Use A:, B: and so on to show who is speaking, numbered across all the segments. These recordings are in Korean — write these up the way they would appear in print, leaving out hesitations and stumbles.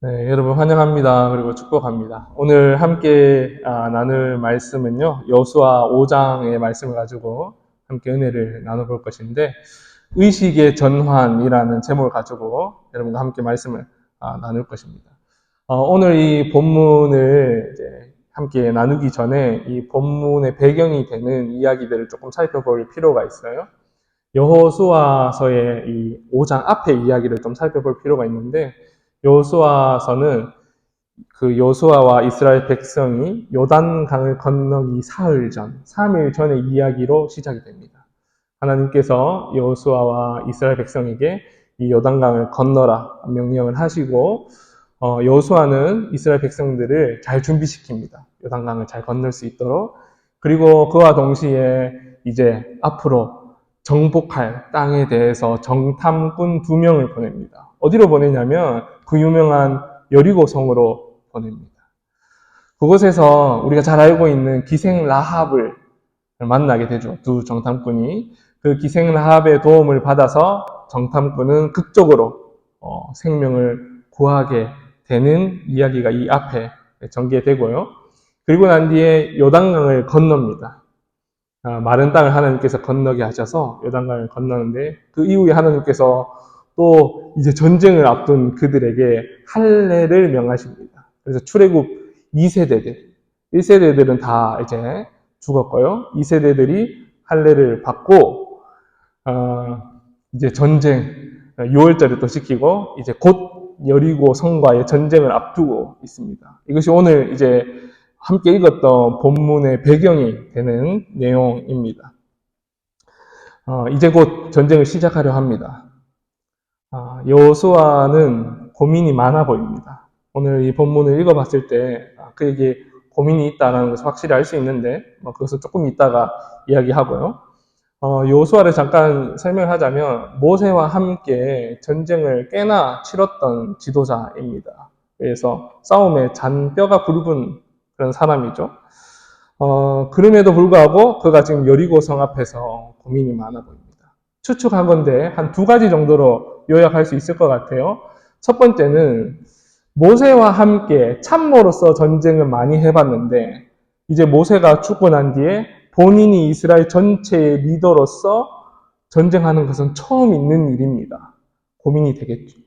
A: 네, 여러분 환영합니다. 그리고 축복합니다. 오늘 함께 나눌 말씀은요, 여호수아 5장의 말씀을 가지고 함께 은혜를 나눠볼 것인데, 의식의 전환이라는 제목을 가지고 여러분과 함께 말씀을 나눌 것입니다. 오늘 이 본문을 이제 함께 나누기 전에 이 본문의 배경이 되는 이야기들을 조금 살펴볼 필요가 있어요. 여호수아서의 이 5장 앞의 이야기를 좀 살펴볼 필요가 있는데, 여호수아서는 그 여호수아와 이스라엘 백성이 요단강을 건너기 사흘 전, 3일 전의 이야기로 시작이 됩니다. 하나님께서 여호수아와 이스라엘 백성에게 이 요단강을 건너라 명령을 하시고, 여호수아는 이스라엘 백성들을 잘 준비시킵니다. 요단강을 잘 건널 수 있도록. 그리고 그와 동시에 이제 앞으로 정복할 땅에 대해서 정탐꾼 2명을 보냅니다. 어디로 보내냐면 그 유명한 여리고성으로 보냅니다. 그곳에서 우리가 잘 알고 있는 기생 라합을 만나게 되죠. 두 정탐꾼이. 그 기생 라합의 도움을 받아서 정탐꾼은 극적으로 생명을 구하게 되는 이야기가 이 앞에 전개되고요. 그리고 난 뒤에 요단강을 건넙니다. 마른 땅을 하나님께서 건너게 하셔서 요단강을 건너는데, 그 이후에 하나님께서 또 이제 전쟁을 앞둔 그들에게 할례를 명하십니다. 그래서 출애굽 2세대들, 1세대들은 다 이제 죽었고요. 2세대들이 할례를 받고 이제 전쟁 6월절을 또 시키고 이제 곧 여리고 성과의 전쟁을 앞두고 있습니다. 이것이 오늘 이제 함께 읽었던 본문의 배경이 되는 내용입니다. 이제 곧 전쟁을 시작하려 합니다. 여호수아는 고민이 많아 보입니다. 오늘 이 본문을 읽어봤을 때 그에게 고민이 있다는 것을 확실히 알 수 있는데, 그것을 조금 이따가 이야기하고요. 여호수아를 잠깐 설명하자면 모세와 함께 전쟁을 꽤나 치렀던 지도자입니다. 그래서 싸움에 잔뼈가 굵은 그런 사람이죠. 그럼에도 불구하고 그가 지금 여리고성 앞에서 고민이 많아 보입니다. 추측한 건데 한 2가지 정도로 요약할 수 있을 것 같아요. 첫 번째는 모세와 함께 참모로서 전쟁을 많이 해봤는데, 이제 모세가 죽고 난 뒤에 본인이 이스라엘 전체의 리더로서 전쟁하는 것은 처음 있는 일입니다. 고민이 되겠죠.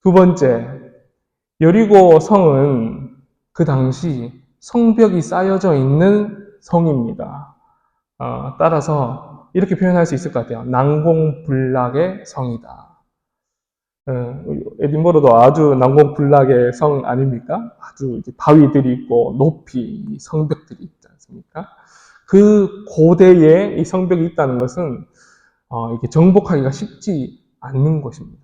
A: 두 번째, 여리고 성은 그 당시 성벽이 쌓여져 있는 성입니다. 따라서 이렇게 표현할 수 있을 것 같아요. 난공불락의 성이다. 에딘버러도 아주 난공불락의 성 아닙니까? 아주 바위들이 있고 높이 성벽들이 있지 않습니까? 그 고대에 이 성벽이 있다는 것은 이게 정복하기가 쉽지 않는 것입니다.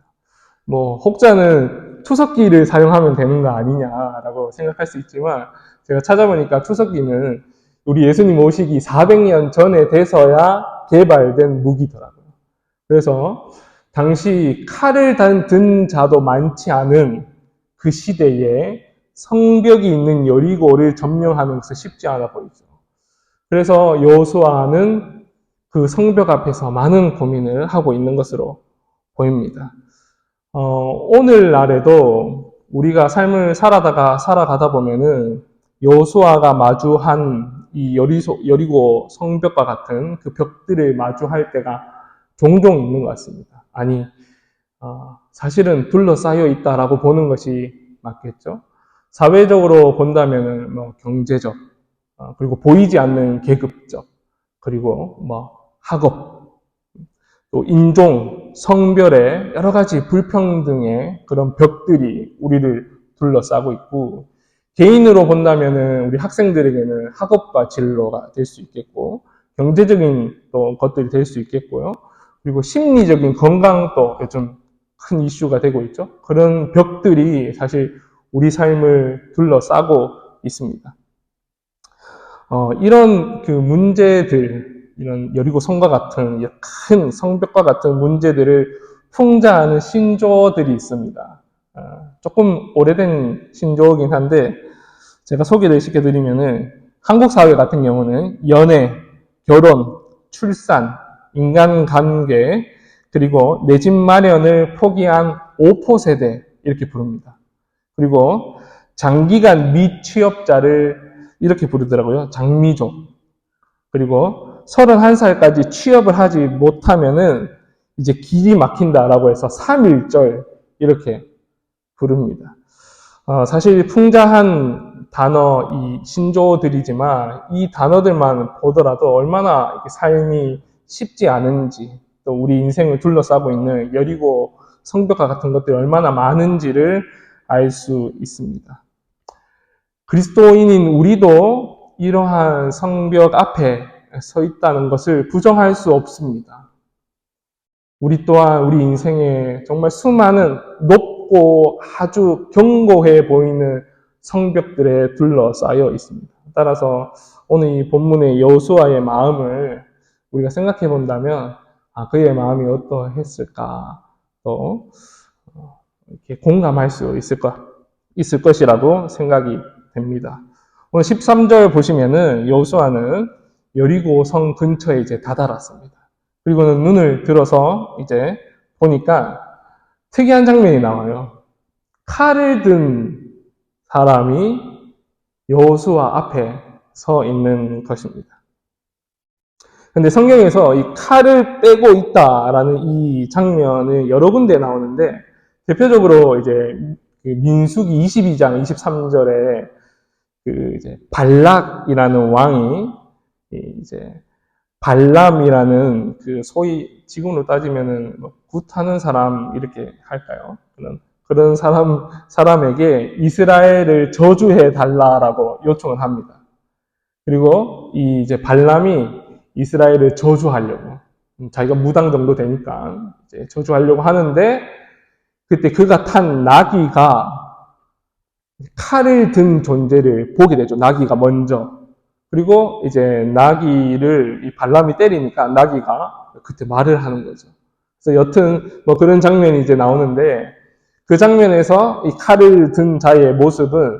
A: 혹자는 투석기를 사용하면 되는 거 아니냐라고 생각할 수 있지만, 제가 찾아보니까 투석기는 우리 예수님 오시기 400년 전에 돼서야 개발된 무기더라고요. 그래서 당시 칼을 든 자도 많지 않은 그 시대에 성벽이 있는 여리고를 점령하는 것은 쉽지 않아 보이죠. 그래서 여호수아는 그 성벽 앞에서 많은 고민을 하고 있는 것으로 보입니다. 오늘날에도 우리가 삶을 살아가다 보면은 여호수아가 마주한 이 여리고 성벽과 같은 그 벽들을 마주할 때가 종종 있는 것 같습니다. 아니, 사실은 둘러싸여 있다라고 보는 것이 맞겠죠. 사회적으로 본다면은 경제적, 그리고 보이지 않는 계급적, 그리고 학업, 또 인종, 성별의 여러 가지 불평등의 그런 벽들이 우리를 둘러싸고 있고, 개인으로 본다면은 우리 학생들에게는 학업과 진로가 될 수 있겠고, 경제적인 또 것들이 될 수 있겠고요. 그리고 심리적인 건강도 좀 큰 이슈가 되고 있죠. 그런 벽들이 사실 우리 삶을 둘러싸고 있습니다. 이런 그 문제들, 이런 여리고 성과 같은 큰 성벽과 같은 문제들을 풍자하는 신조어들이 있습니다. 조금 오래된 신조어긴 한데 제가 소개를 시켜드리면은, 한국 사회 같은 경우는 연애, 결혼, 출산, 인간관계, 그리고 내 집 마련을 포기한 오포 세대 이렇게 부릅니다. 그리고 장기간 미취업자를 이렇게 부르더라고요. 장미족. 그리고 31살까지 취업을 하지 못하면은 이제 길이 막힌다라고 해서 3.1절 이렇게 부릅니다. 사실 풍자한 단어 이 신조어들이지만 이 단어들만 보더라도 얼마나 삶이 쉽지 않은지, 또 우리 인생을 둘러싸고 있는 여리고 성벽과 같은 것들이 얼마나 많은지를 알 수 있습니다. 그리스도인인 우리도 이러한 성벽 앞에 서 있다는 것을 부정할 수 없습니다. 우리 또한 우리 인생에 정말 수많은 높고 아주 견고해 보이는 성벽들에 둘러싸여 있습니다. 따라서 오늘 이 본문의 여호수아의 마음을 우리가 생각해 본다면 그의 마음이 어떠했을까 또 이렇게 공감할 수 있을 것이라고 생각이 됩니다. 오늘 13절 보시면은 여호수아는 여리고 성 근처에 이제 다다랐습니다. 그리고는 눈을 들어서 이제 보니까 특이한 장면이 나와요. 칼을 든 사람이 여호수아 앞에 서 있는 것입니다. 근데 성경에서 이 칼을 빼고 있다라는 이 장면이 여러 군데 나오는데 대표적으로 이제 민수기 22장 23절에 그 이제 발락이라는 왕이 이제 발람이라는 그 소위 지금으로 따지면은 뭐 굿하는 사람 이렇게 할까요? 그런 사람에게 이스라엘을 저주해 달라라고 요청을 합니다. 그리고 이 이제 발람이 이스라엘을 저주하려고 자기가 무당 정도 되니까 이제 저주하려고 하는데 그때 그가 탄 나귀가 칼을 든 존재를 보게 되죠. 나귀가 먼저. 그리고 이제 나귀를 이 발람이 때리니까 나귀가 그때 말을 하는 거죠. 그래서 여튼 뭐 그런 장면이 이제 나오는데 그 장면에서 이 칼을 든 자의 모습은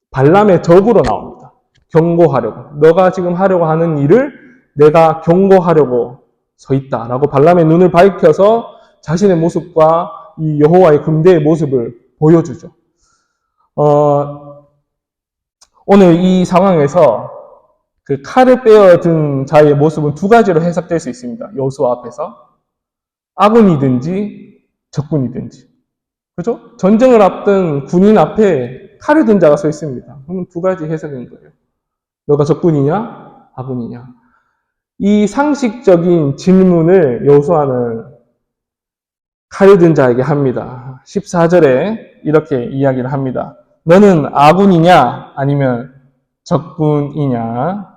A: 발람의 적으로 나옵니다. 경고하려고. 너가 지금 하려고 하는 일을 내가 경고하려고 서 있다라고 발람의 눈을 밝혀서 자신의 모습과 이 여호와의 군대의 모습을 보여주죠. 오늘 이 상황에서 그 칼을 빼어든 자의 모습은 두 가지로 해석될 수 있습니다. 여호수아 앞에서. 아군이든지 적군이든지. 그죠? 전쟁을 앞둔 군인 앞에 칼을 든 자가 서 있습니다. 그러면 두 가지 해석인 거예요. 너가 적군이냐? 아군이냐? 이 상식적인 질문을 여호수아는 칼을 든 자에게 합니다. 14절에 이렇게 이야기를 합니다. 너는 아군이냐? 아니면 적군이냐?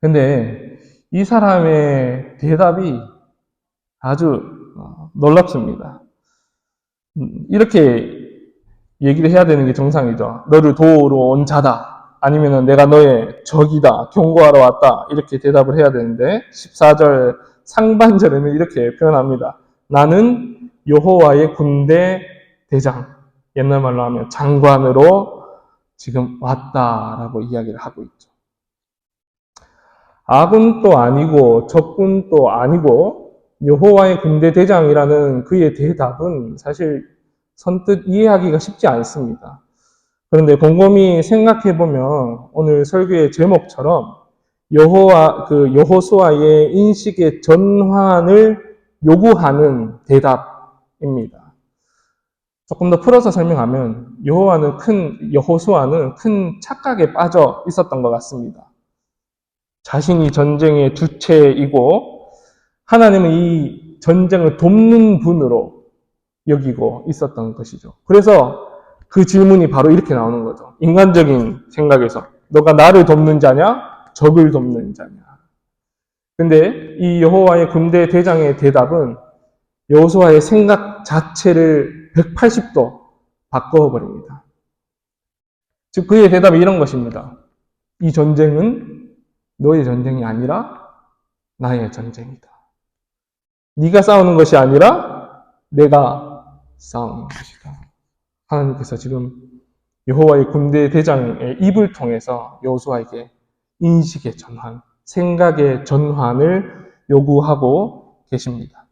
A: 근데 이 사람의 대답이 아주 놀랍습니다. 이렇게 얘기를 해야 되는 게 정상이죠. 너를 도우러 온 자다. 아니면 내가 너의 적이다. 경고하러 왔다. 이렇게 대답을 해야 되는데 14절 상반절에는 이렇게 표현합니다. 나는 여호와의 군대 대장, 옛날 말로 하면 장관으로 지금 왔다라고 이야기를 하고 있죠. 아군도 아니고 적군도 아니고 여호와의 군대 대장이라는 그의 대답은 사실 선뜻 이해하기가 쉽지 않습니다. 그런데 곰곰이 생각해 보면 오늘 설교의 제목처럼 여호수아의 인식의 전환을 요구하는 대답입니다. 조금 더 풀어서 설명하면 여호수아는 큰 착각에 빠져 있었던 것 같습니다. 자신이 전쟁의 주체이고 하나님은 이 전쟁을 돕는 분으로 여기고 있었던 것이죠. 그래서 그 질문이 바로 이렇게 나오는 거죠. 인간적인 생각에서 너가 나를 돕는 자냐? 적을 돕는 자냐? 근데 이 여호와의 군대 대장의 대답은 여호수아의 생각 자체를 180도 바꿔버립니다. 즉 그의 대답이 이런 것입니다. 이 전쟁은 너의 전쟁이 아니라 나의 전쟁이다. 네가 싸우는 것이 아니라 내가 싸우는 것이다. 하나님께서 지금 여호와의 군대 대장의 입을 통해서 여호수아에게 인식의 전환, 생각의 전환을 요구하고 계십니다.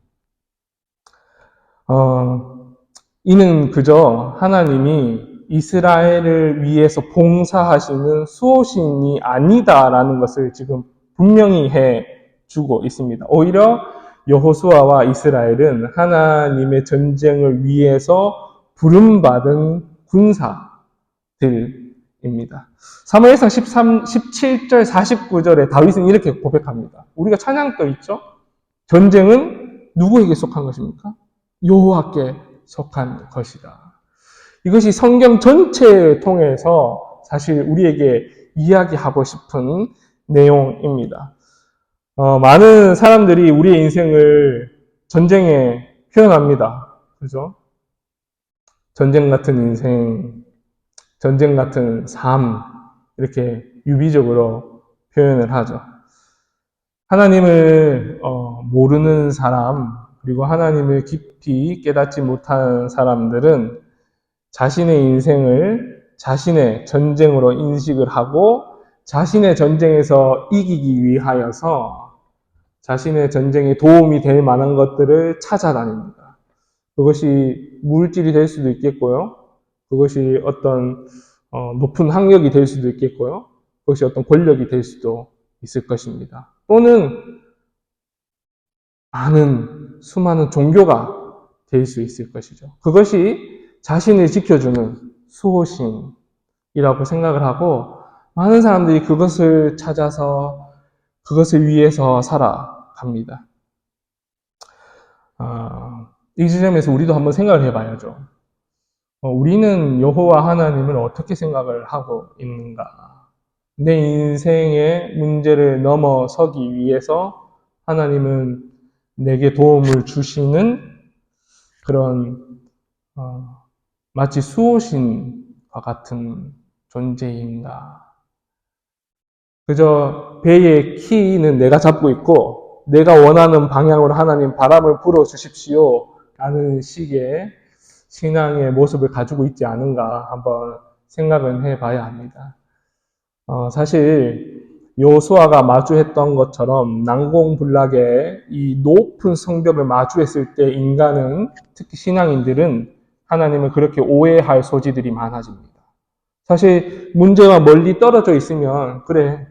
A: 이는 그저 하나님이 이스라엘을 위해서 봉사하시는 수호신이 아니다라는 것을 지금 분명히 해주고 있습니다. 오히려 여호수아와 이스라엘은 하나님의 전쟁을 위해서 부름받은 군사들입니다. 사무엘상 17절 49절에 다윗은 이렇게 고백합니다. 우리가 찬양도 있죠? 전쟁은 누구에게 속한 것입니까? 여호와께 속한 것이다. 이것이 성경 전체를 통해서 사실 우리에게 이야기하고 싶은 내용입니다. 많은 사람들이 우리의 인생을 전쟁에 표현합니다. 그죠? 전쟁 같은 인생, 전쟁 같은 삶, 이렇게 유비적으로 표현을 하죠. 하나님을 모르는 사람, 그리고 하나님을 깊이 깨닫지 못한 사람들은 자신의 인생을 자신의 전쟁으로 인식을 하고 자신의 전쟁에서 이기기 위하여서 자신의 전쟁에 도움이 될 만한 것들을 찾아다닙니다. 그것이 물질이 될 수도 있겠고요. 그것이 어떤 높은 학력이 될 수도 있겠고요. 그것이 어떤 권력이 될 수도 있을 것입니다. 또는 많은 수많은 종교가 될 수 있을 것이죠. 그것이 자신을 지켜주는 수호신이라고 생각을 하고 많은 사람들이 그것을 찾아서 그것을 위해서 살아갑니다. 이 지점에서 우리도 한번 생각을 해봐야죠. 우리는 여호와 하나님을 어떻게 생각을 하고 있는가? 내 인생의 문제를 넘어서기 위해서 하나님은 내게 도움을 주시는 그런 마치 수호신과 같은 존재인가? 그저 배의 키는 내가 잡고 있고 내가 원하는 방향으로 하나님 바람을 불어주십시오 라는 식의 신앙의 모습을 가지고 있지 않은가 한번 생각은 해봐야 합니다. 사실 여호수아가 마주했던 것처럼 난공불락의 이 높은 성벽을 마주했을 때 인간은, 특히 신앙인들은 하나님을 그렇게 오해할 소지들이 많아집니다. 사실 문제가 멀리 떨어져 있으면 그래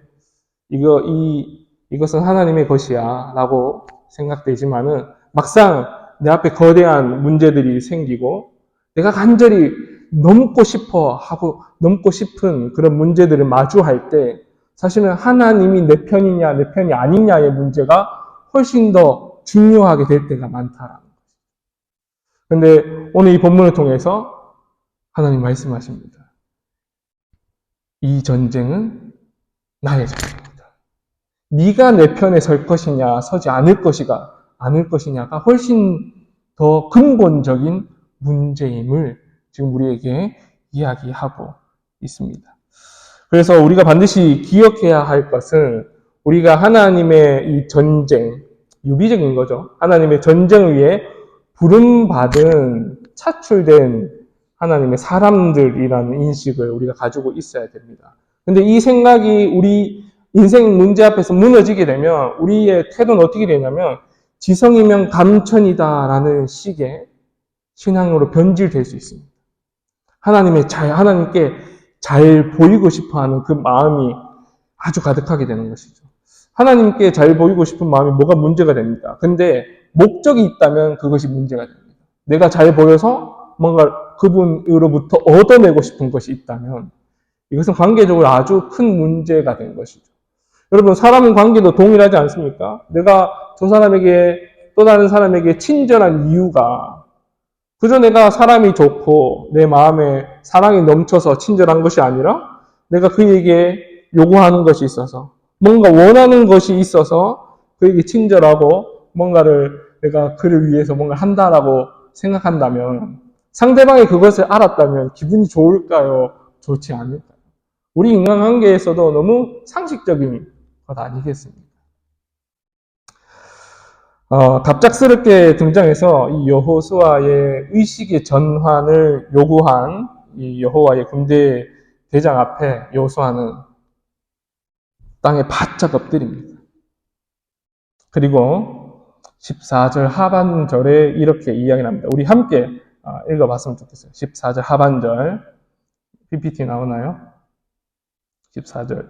A: 이것은 하나님의 것이야 라고 생각되지만은 막상 내 앞에 거대한 문제들이 생기고 내가 간절히 넘고 싶은 그런 문제들을 마주할 때 사실은 하나님이 내 편이냐 내 편이 아니냐의 문제가 훨씬 더 중요하게 될 때가 많다라는 거죠. 그런데 오늘 이 본문을 통해서 하나님 말씀하십니다. 이 전쟁은 나의 전쟁이다. 네가 내 편에 설 것이냐 서지 않을 것이냐가 훨씬 더 근본적인 문제임을 지금 우리에게 이야기하고 있습니다. 그래서 우리가 반드시 기억해야 할 것은 우리가 하나님의 이 전쟁, 유비적인 거죠. 하나님의 전쟁을 위해 부름받은 차출된 하나님의 사람들이라는 인식을 우리가 가지고 있어야 됩니다. 근데 이 생각이 우리 인생 문제 앞에서 무너지게 되면 우리의 태도는 어떻게 되냐면 지성이면 감천이다라는 식의 신앙으로 변질될 수 있습니다. 하나님께 잘 보이고 싶어 하는 그 마음이 아주 가득하게 되는 것이죠. 하나님께 잘 보이고 싶은 마음이 뭐가 문제가 됩니다. 근데 목적이 있다면 그것이 문제가 됩니다. 내가 잘 보여서 뭔가 그분으로부터 얻어내고 싶은 것이 있다면 이것은 관계적으로 아주 큰 문제가 된 것이죠. 여러분, 사람은 관계도 동일하지 않습니까? 내가 저 사람에게 또 다른 사람에게 친절한 이유가 그저 내가 사람이 좋고 내 마음에 사랑이 넘쳐서 친절한 것이 아니라 내가 그에게 요구하는 것이 있어서 뭔가 원하는 것이 있어서 그에게 친절하고 뭔가를 내가 그를 위해서 뭔가 한다라고 생각한다면 상대방이 그것을 알았다면 기분이 좋을까요? 좋지 않을까요? 우리 인간관계에서도 너무 상식적인 것 아니겠습니까? 갑작스럽게 등장해서 이 여호수아의 의식의 전환을 요구한 이 여호와의 군대 대장 앞에 여호수아는 땅에 바짝 엎드립니다. 그리고 14절 하반절에 이렇게 이야기를 합니다. 우리 함께 읽어봤으면 좋겠어요. 14절 하반절. PPT 나오나요? 14절.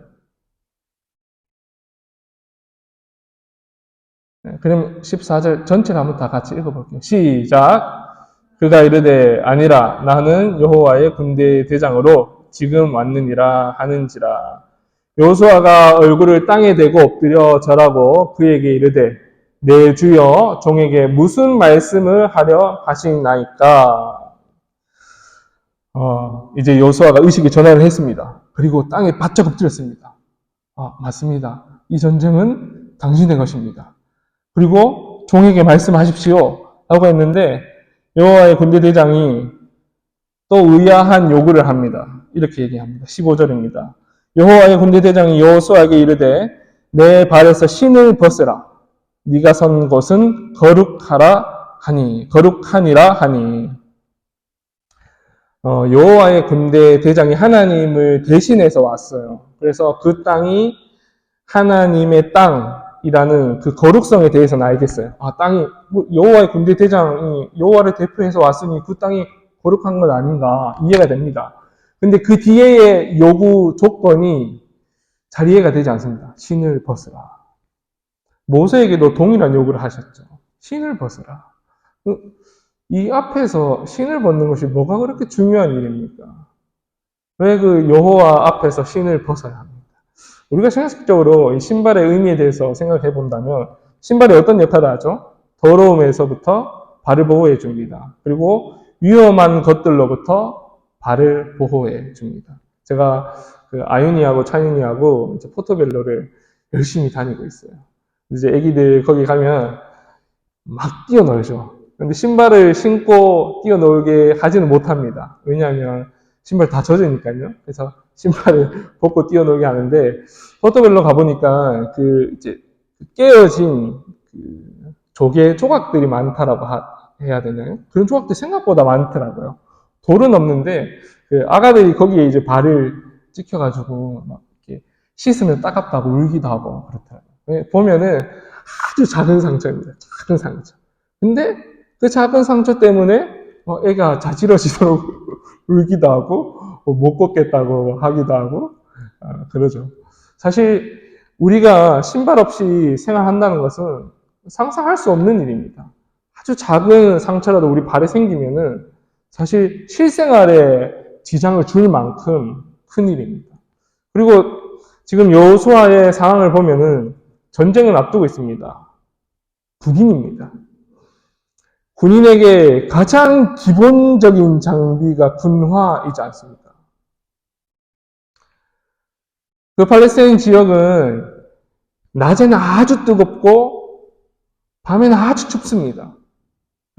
A: 네, 그럼 14절 전체를 한번 다 같이 읽어볼게요. 시작. 그가 이르되 아니라 나는 여호와의 군대 대장으로 지금 왔느니라 하는지라. 여호수아가 얼굴을 땅에 대고 엎드려 절하고 그에게 이르되 내 주여 종에게 무슨 말씀을 하려 하시나이까. 이제 여호수아가 의식의 전환을 했습니다. 그리고 땅에 바짝 엎드렸습니다. 맞습니다. 이 전쟁은 당신의 것입니다. 그리고 종에게 말씀하십시오 라고 했는데 여호와의 군대 대장이 또 의아한 요구를 합니다. 이렇게 얘기합니다. 15절입니다. 여호와의 군대 대장이 여호수아에게 이르되 내 발에서 신을 벗으라. 네가 선 곳은 거룩하니라 하니. 여호와의 군대 대장이 하나님을 대신해서 왔어요. 그래서 그 땅이 하나님의 땅이라는 그 거룩성에 대해서는 알겠어요. 땅이 여호와의 군대 대장이 여호와를 대표해서 왔으니 그 땅이 거룩한 건 아닌가 이해가 됩니다. 근데 그 뒤에의 요구 조건이 잘 이해가 되지 않습니다. 신을 벗으라. 모세에게도 동일한 요구를 하셨죠. 신을 벗으라. 이 앞에서 신을 벗는 것이 뭐가 그렇게 중요한 일입니까? 왜 그 여호와 앞에서 신을 벗어야 합니까? 우리가 상식적으로 이 신발의 의미에 대해서 생각해 본다면 신발이 어떤 역할을 하죠? 더러움에서부터 발을 보호해 줍니다. 그리고 위험한 것들로부터 발을 보호해 줍니다. 제가 그 아윤이하고 차윤이하고 이제 포토벨로를 열심히 다니고 있어요. 이제 애기들 거기 가면 막 뛰어놀죠. 근데 신발을 신고 뛰어놀게 하지는 못합니다. 왜냐하면 신발 다 젖으니까요. 그래서 신발을 벗고 뛰어놀게 하는데 포토벨로 가보니까 그 이제 깨어진 그 조개 조각들이 많다라고 해야 되나요? 그런 조각들이 생각보다 많더라고요. 돌은 없는데 그 아가들이 거기에 이제 발을 찍혀가지고 막 이렇게 씻으면 따갑다고 울기도 하고 그렇더라고요. 보면은 아주 작은 상처입니다. 작은 상처. 근데 그 작은 상처 때문에 애가 자지러지도록 울기도 하고 못 걷겠다고 하기도 하고 그러죠. 사실 우리가 신발 없이 생활한다는 것은 상상할 수 없는 일입니다. 아주 작은 상처라도 우리 발에 생기면은 사실 실생활에 지장을 줄 만큼 큰 일입니다. 그리고 지금 여호수아의 상황을 보면은 전쟁을 앞두고 있습니다. 군인입니다. 군인에게 가장 기본적인 장비가 군화이지 않습니까? 그 팔레스타인 지역은 낮에는 아주 뜨겁고 밤에는 아주 춥습니다.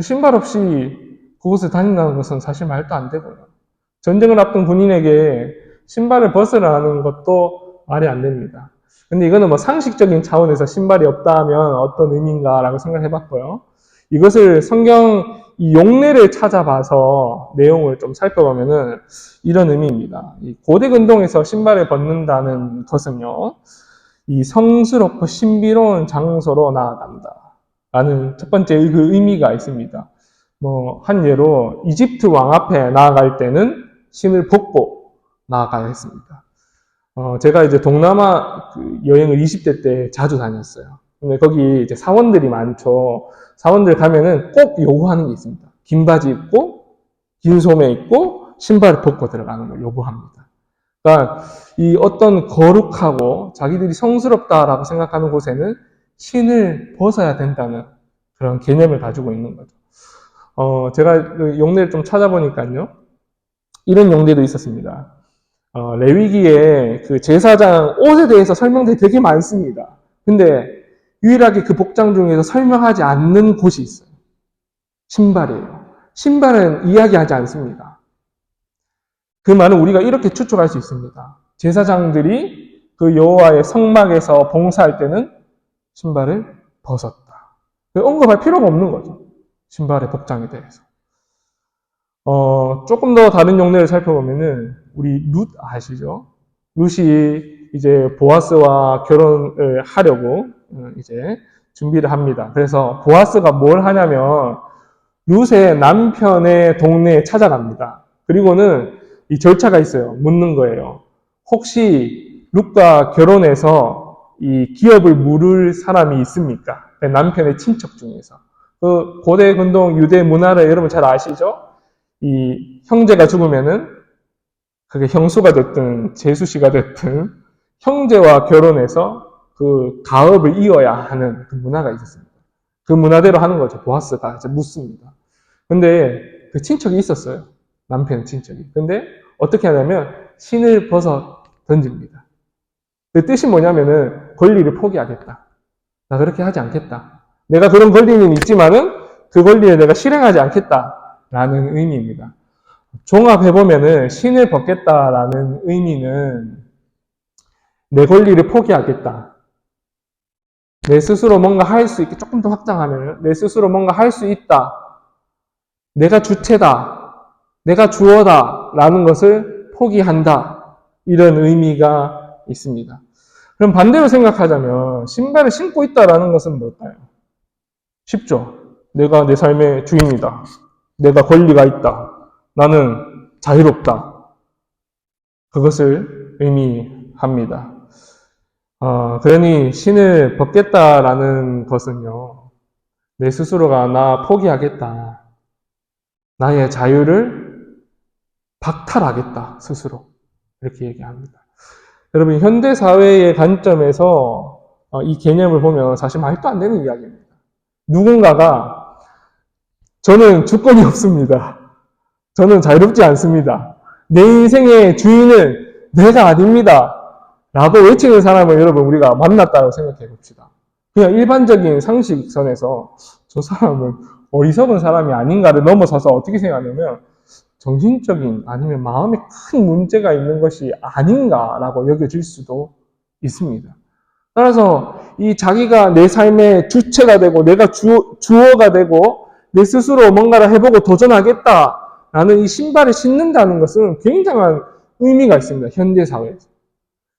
A: 신발 없이 그곳을 다닌다는 것은 사실 말도 안 되고요. 전쟁을 앞둔 군인에게 신발을 벗으라는 것도 말이 안 됩니다. 근데 이거는 뭐 상식적인 차원에서 신발이 없다면 어떤 의미인가라고 생각해 봤고요. 이것을 성경 이 용례를 찾아봐서 내용을 좀 살펴보면은 이런 의미입니다. 이 고대 근동에서 신발을 벗는다는 것은요, 이 성스럽고 신비로운 장소로 나아간다. 라는 첫 번째 그 의미가 있습니다. 한 예로 이집트 왕 앞에 나아갈 때는 신을 벗고 나아가야 했습니다. 제가 이제 동남아 여행을 20대 때 자주 다녔어요. 근데 거기 이제 사원들이 많죠. 사원들 가면은 꼭 요구하는 게 있습니다. 긴 바지 입고, 긴 소매 입고, 신발을 벗고 들어가는 걸 요구합니다. 그러니까 이 어떤 거룩하고 자기들이 성스럽다라고 생각하는 곳에는 신을 벗어야 된다는 그런 개념을 가지고 있는 거죠. 제가 그 용례를 좀 찾아보니까요. 이런 용례도 있었습니다. 레위기에 그 제사장 옷에 대해서 설명들이 되게 많습니다. 근데 유일하게 그 복장 중에서 설명하지 않는 곳이 있어요. 신발이에요. 신발은 이야기하지 않습니다. 그 말은 우리가 이렇게 추측할 수 있습니다. 제사장들이 그 여호와의 성막에서 봉사할 때는 신발을 벗었다. 언급할 필요가 없는 거죠. 신발의 복장에 대해서. 조금 더 다른 용례를 살펴보면은, 우리 룻 아시죠? 룻이 이제 보아스와 결혼을 하려고 이제 준비를 합니다. 그래서 보아스가 뭘 하냐면, 룻의 남편의 동네에 찾아갑니다. 그리고는 이 절차가 있어요. 묻는 거예요. 혹시 룻과 결혼해서 이 기업을 물을 사람이 있습니까? 남편의 친척 중에서. 그 고대 근동 유대 문화를 여러분 잘 아시죠? 이 형제가 죽으면은 그게 형수가 됐든 제수씨가 됐든 형제와 결혼해서 그 가업을 이어야 하는 그 문화가 있었습니다. 그 문화대로 하는 거죠. 보아스가 이제 묻습니다. 근데 그 친척이 있었어요. 남편 친척이. 근데 어떻게 하냐면 신을 벗어 던집니다. 그 뜻이 뭐냐면은 권리를 포기하겠다. 나 그렇게 하지 않겠다. 내가 그런 권리는 있지만은 그 권리를 내가 실행하지 않겠다라는 의미입니다. 종합해보면은 신을 벗겠다라는 의미는 내 권리를 포기하겠다. 내 스스로 뭔가 할 수 있게 조금 더 확장하면 내 스스로 뭔가 할 수 있다. 내가 주체다. 내가 주어다. 라는 것을 포기한다. 이런 의미가 있습니다. 그럼 반대로 생각하자면 신발을 신고 있다라는 것은 뭘까요? 쉽죠? 내가 내 삶의 주인이다. 내가 권리가 있다. 나는 자유롭다. 그것을 의미합니다. 그러니 신을 벗겠다라는 것은요, 내 스스로가 나 포기하겠다. 나의 자유를 박탈하겠다, 스스로. 이렇게 얘기합니다. 여러분, 현대사회의 관점에서 이 개념을 보면 사실 말도 안 되는 이야기입니다. 누군가가 저는 주권이 없습니다. 저는 자유롭지 않습니다. 내 인생의 주인은 내가 아닙니다. 라고 외치는 사람을 여러분 우리가 만났다고 생각해 봅시다. 그냥 일반적인 상식선에서 저 사람은 어리석은 사람이 아닌가를 넘어서서 어떻게 생각하냐면 정신적인 아니면 마음에 큰 문제가 있는 것이 아닌가라고 여겨질 수도 있습니다. 따라서 이 자기가 내 삶의 주체가 되고 내가 주어가 되고 내 스스로 뭔가를 해보고 도전하겠다라는 이 신발을 신는다는 것은 굉장한 의미가 있습니다. 현대사회에서.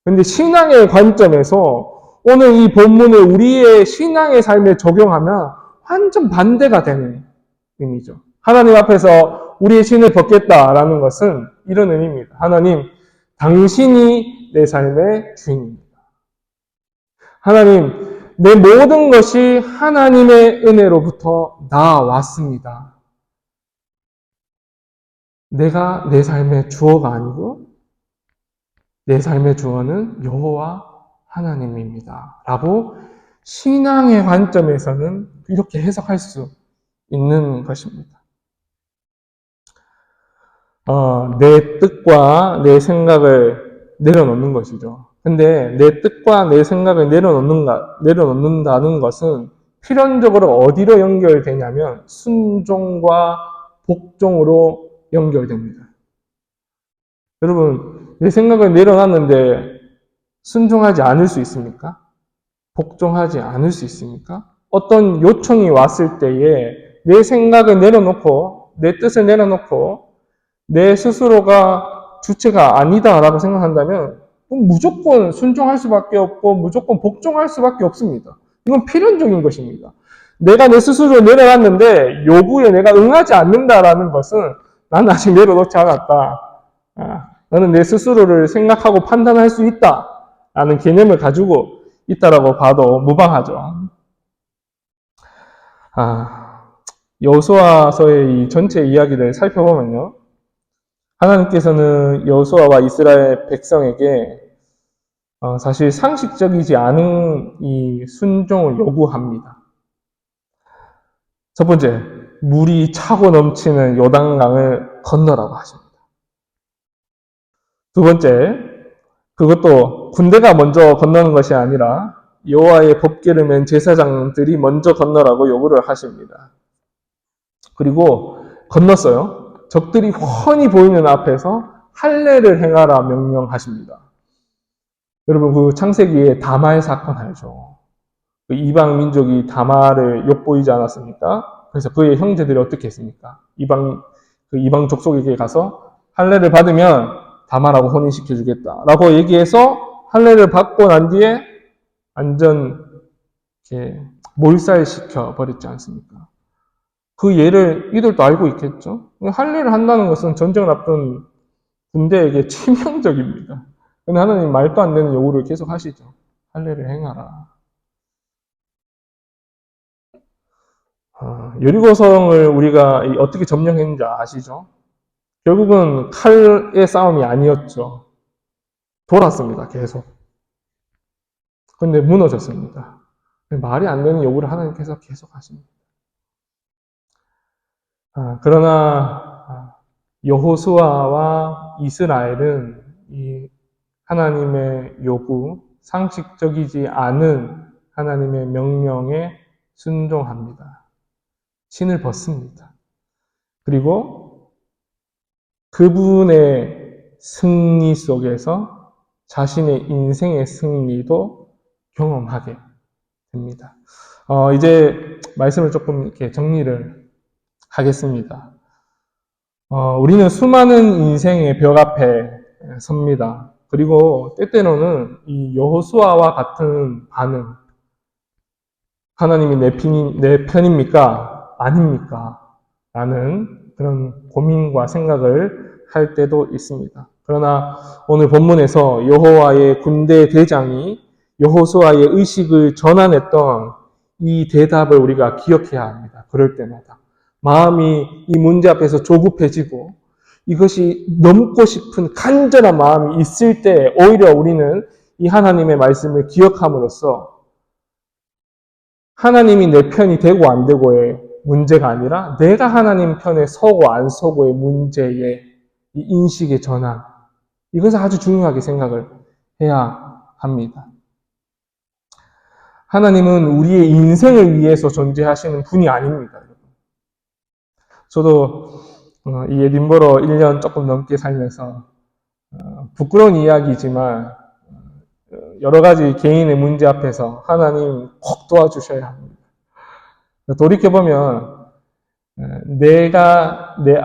A: 그런데 신앙의 관점에서 오늘 이 본문을 우리의 신앙의 삶에 적용하면 완전 반대가 되는 의미죠. 하나님 앞에서 우리의 신을 벗겠다라는 것은 이런 의미입니다. 하나님, 당신이 내 삶의 주인입니다. 하나님, 내 모든 것이 하나님의 은혜로부터 나왔습니다. 내가 내 삶의 주어가 아니고 내 삶의 주어는 여호와 하나님입니다. 라고 신앙의 관점에서는 이렇게 해석할 수 있는 것입니다. 내 뜻과 내 생각을 내려놓는 것이죠. 근데 내 뜻과 내 생각을 내려놓는다는 것은 필연적으로 어디로 연결되냐면 순종과 복종으로 연결됩니다. 여러분, 내 생각을 내려놨는데 순종하지 않을 수 있습니까? 복종하지 않을 수 있습니까? 어떤 요청이 왔을 때에 내 생각을 내려놓고 내 뜻을 내려놓고 내 스스로가 주체가 아니다라고 생각한다면 무조건 순종할 수밖에 없고 무조건 복종할 수밖에 없습니다. 이건 필연적인 것입니다. 내가 내 스스로 내려놨는데 요구에 내가 응하지 않는다라는 것은 나는 아직 내려놓지 않았다. 나는 내 스스로를 생각하고 판단할 수 있다라는 개념을 가지고 있다라고 봐도 무방하죠. 여호수아서의 이 전체 이야기를 살펴보면요. 하나님께서는 여호수아와 이스라엘 백성에게 사실 상식적이지 않은 이 순종을 요구합니다. 첫 번째, 물이 차고 넘치는 요단강을 건너라고 하십니다. 두 번째, 그것도 군대가 먼저 건너는 것이 아니라 여호와의 법궤를 맨 제사장들이 먼저 건너라고 요구를 하십니다. 그리고 건넜어요. 적들이 훤히 보이는 앞에서 할례를 행하라 명령하십니다. 여러분 그 창세기에 다말 사건 알죠? 그 이방 민족이 다말을 욕보이지 않았습니까? 그래서 그의 형제들이 어떻게 했습니까? 이방 족속에게 가서 할례를 받으면 다말하고 혼인시켜 주겠다라고 얘기해서 할례를 받고 난 뒤에 완전 이렇게 몰살시켜 버렸지 않습니까? 그 예를 이들도 알고 있겠죠. 할례를 한다는 것은 전쟁을 앞둔 군대에게 치명적입니다. 근데 하나님 말도 안 되는 요구를 계속 하시죠. 할례를 행하라. 여리고성을 우리가 어떻게 점령했는지 아시죠? 결국은 칼의 싸움이 아니었죠. 돌았습니다, 계속. 근데 무너졌습니다. 말이 안 되는 요구를 하나님께서 계속 하십니다. 그러나 여호수아와 이스라엘은 이 하나님의 요구, 상식적이지 않은 하나님의 명령에 순종합니다. 신을 벗습니다. 그리고 그분의 승리 속에서 자신의 인생의 승리도 경험하게 됩니다. 이제 말씀을 조금 이렇게 정리를 하겠습니다. 우리는 수많은 인생의 벽 앞에 섭니다. 그리고 때때로는 이 여호수아와 같은 반응, 하나님이 내 편입니까? 아닙니까? 라는 그런 고민과 생각을 할 때도 있습니다. 그러나 오늘 본문에서 여호와의 군대 대장이 여호수아의 의식을 전환했던 이 대답을 우리가 기억해야 합니다. 그럴 때마다. 마음이 이 문제 앞에서 조급해지고 이것이 넘고 싶은 간절한 마음이 있을 때 오히려 우리는 이 하나님의 말씀을 기억함으로써 하나님이 내 편이 되고 안 되고의 문제가 아니라 내가 하나님 편에 서고 안 서고의 문제의 이 인식의 전환, 이것을 아주 중요하게 생각을 해야 합니다. 하나님은 우리의 인생을 위해서 존재하시는 분이 아닙니다. 저도 이 에딘버러 1년 조금 넘게 살면서 부끄러운 이야기지만 여러 가지 개인의 문제 앞에서 하나님 꼭 도와주셔야 합니다. 돌이켜보면 내가 내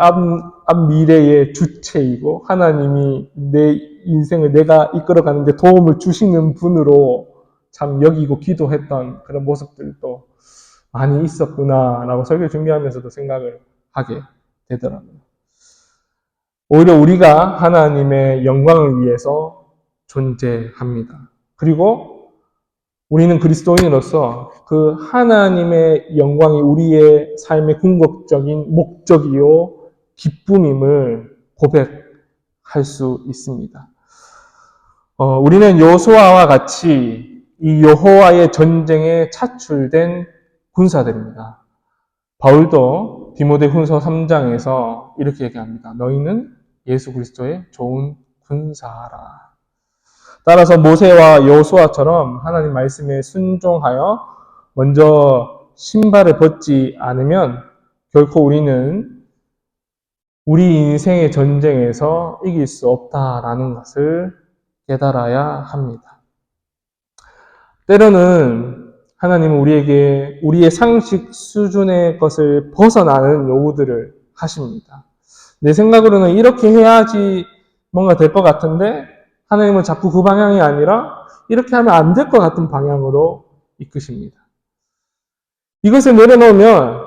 A: 앞 미래의 주체이고 하나님이 내 인생을 내가 이끌어가는데 도움을 주시는 분으로 참 여기고 기도했던 그런 모습들도 많이 있었구나라고 설교 준비하면서도 생각을 하게 되더라고요. 오히려 우리가 하나님의 영광을 위해서 존재합니다. 그리고 우리는 그리스도인으로서 그 하나님의 영광이 우리의 삶의 궁극적인 목적이요 기쁨임을 고백할 수 있습니다. 우리는 여호수아와 같이 이 여호와의 전쟁에 차출된 군사들입니다. 바울도 디모데후서 3장에서 이렇게 얘기합니다. 너희는 예수 그리스도의 좋은 군사라. 따라서 모세와 여호수아처럼 하나님 말씀에 순종하여 먼저 신발을 벗지 않으면 결코 우리는 우리 인생의 전쟁에서 이길 수 없다라는 것을 깨달아야 합니다. 때로는 하나님은 우리에게 우리의 상식 수준의 것을 벗어나는 요구들을 하십니다. 내 생각으로는 이렇게 해야지 뭔가 될 것 같은데 하나님은 자꾸 그 방향이 아니라 이렇게 하면 안 될 것 같은 방향으로 이끄십니다. 이것을 내려놓으면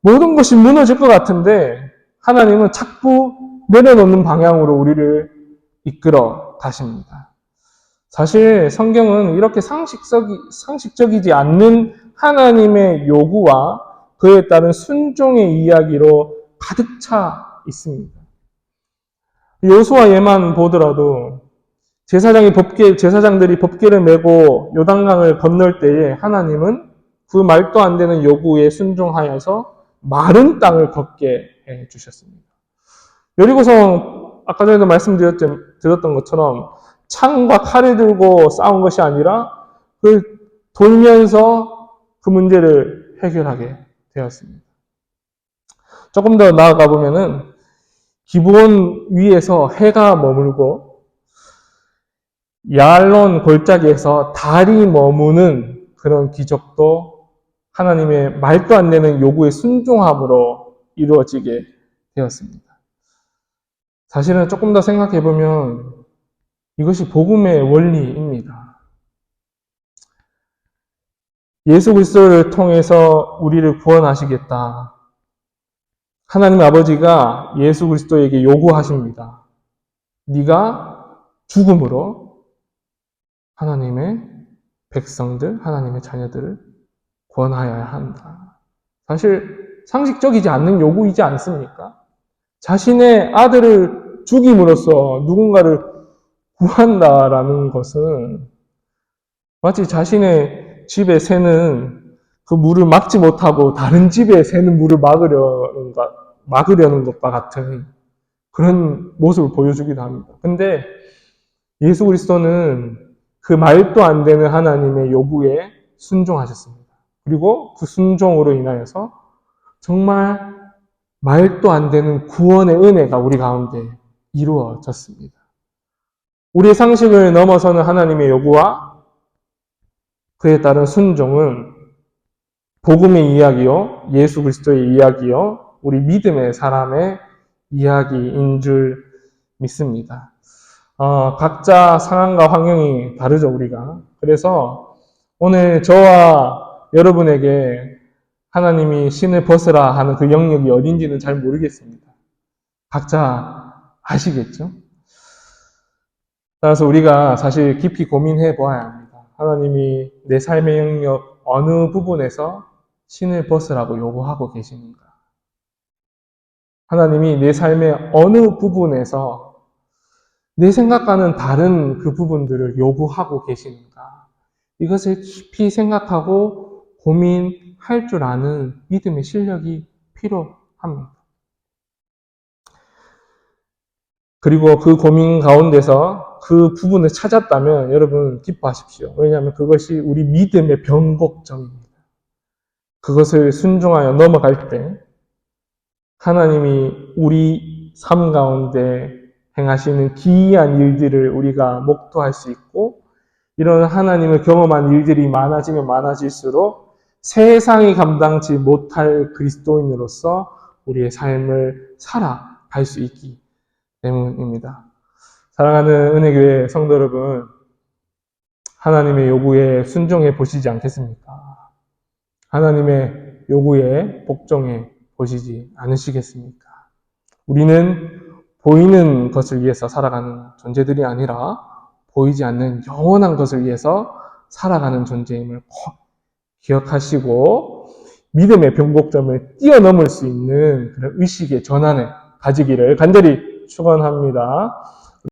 A: 모든 것이 무너질 것 같은데 하나님은 자꾸 내려놓는 방향으로 우리를 이끌어 가십니다. 사실 성경은 이렇게 상식적이지 않는 하나님의 요구와 그에 따른 순종의 이야기로 가득 차 있습니다. 여호수아 예만 보더라도 제사장들이 법궤를 메고 요단강을 건널 때에 하나님은 그 말도 안 되는 요구에 순종하여서 마른 땅을 걷게 해 주셨습니다. 여리고성 아까 전에도 말씀드렸던 것처럼 창과 칼을 들고 싸운 것이 아니라 그 돌면서 그 문제를 해결하게 되었습니다. 조금 더 나아가 보면은 기브온 위에서 해가 머물고 야알론 골짜기에서 달이 머무는 그런 기적도 하나님의 말도 안 되는 요구에 순종함으로 이루어지게 되었습니다. 사실은 조금 더 생각해 보면 이것이 복음의 원리입니다. 예수 그리스도를 통해서 우리를 구원하시겠다. 하나님 아버지가 예수 그리스도에게 요구하십니다. 네가 죽음으로 하나님의 백성들, 하나님의 자녀들을 구원하여야 한다. 사실 상식적이지 않는 요구이지 않습니까? 자신의 아들을 죽임으로써 누군가를 구한다라는 것은 마치 자신의 집에 새는 그 물을 막지 못하고 다른 집에 새는 물을 막으려는 것과 같은 그런 모습을 보여주기도 합니다. 근데 예수 그리스도는 그 말도 안 되는 하나님의 요구에 순종하셨습니다. 그리고 그 순종으로 인하여서 정말 말도 안 되는 구원의 은혜가 우리 가운데 이루어졌습니다. 우리의 상식을 넘어서는 하나님의 요구와 그에 따른 순종은 복음의 이야기요, 예수 그리스도의 이야기요, 우리 믿음의 사람의 이야기인 줄 믿습니다. 각자 상황과 환경이 다르죠, 우리가. 그래서 오늘 저와 여러분에게 하나님이 신을 벗으라 하는 그 영역이 어딘지는 잘 모르겠습니다. 각자 아시겠죠? 따라서 우리가 사실 깊이 고민해 보아야 합니다. 하나님이 내 삶의 영역 어느 부분에서 신을 벗으라고 요구하고 계시는가? 하나님이 내 삶의 어느 부분에서 내 생각과는 다른 그 부분들을 요구하고 계시는가? 이것을 깊이 생각하고 고민할 줄 아는 믿음의 실력이 필요합니다. 그리고 그 고민 가운데서 그 부분을 찾았다면 여러분 기뻐하십시오. 왜냐하면 그것이 우리 믿음의 변곡점입니다. 그것을 순종하여 넘어갈 때 하나님이 우리 삶 가운데 행하시는 기이한 일들을 우리가 목도할 수 있고 이런 하나님을 경험한 일들이 많아지면 많아질수록 세상이 감당치 못할 그리스도인으로서 우리의 삶을 살아갈 수 있기 때문입니다. 사랑하는 은혜교회 성도 여러분, 하나님의 요구에 순종해 보시지 않겠습니까? 하나님의 요구에 복종해 보시지 않으시겠습니까? 우리는 보이는 것을 위해서 살아가는 존재들이 아니라 보이지 않는 영원한 것을 위해서 살아가는 존재임을 꼭 기억하시고 믿음의 변곡점을 뛰어넘을 수 있는 그런 의식의 전환을 가지기를 간절히 축원합니다.